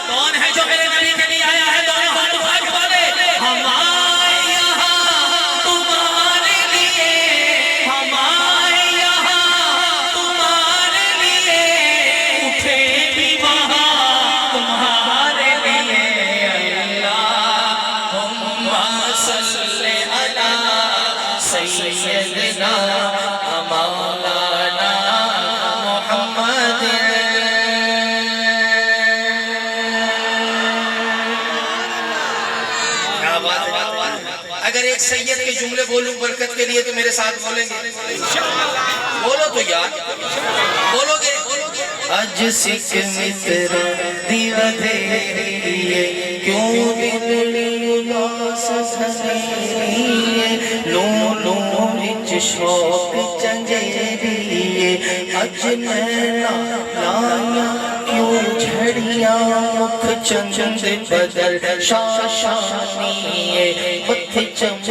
کون ہے جو میرے نبی کے لیے آیا ہے؟ دونوں ہاتھ اٹھا کے بولے ہم آئے یہاں تمہارے لیے، ہم آئے یہاں تمہارے لیے، اٹھے بھی وہاں تمہارے لیے۔ اللہم صلی علی سیدنا مولانا محمد۔ اگر ایک سید کے جملے بولوں برکت کے لیے تو میرے ساتھ بولیں گے؟ بولو تو یار، بولو گے؟ اج سکھ متر دیو دیریے کیوں دلڑی اداس سنیریے، لو لو وچ شوق چنگیریے، اج نینا لایا کیوں جھڑیاں، مکھ چند بدل شاشانیے، متھ چمچ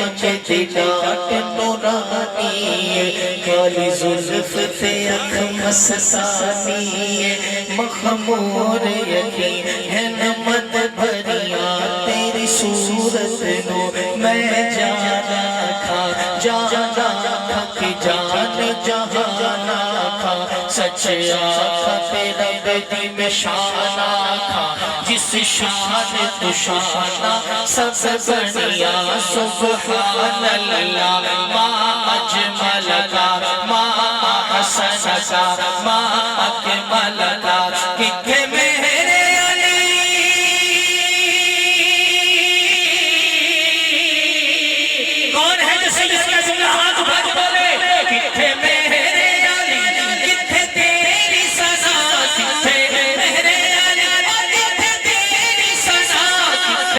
ڈاٹ نورانیے، کالی زلف تے اکھ مستانیے، مخمور یقین ہے نمت بھریاں، تیری صورت نو میں جانا کھا، جانا کھا کہ جان جہانا کھا، سچ آکھا تیرا بدی میں شانہ کھا، جس شان تو شانہ سب بڑھیا، سبحان اللہ ما اجمل کا، ما احسن کا، ما اکمل کا،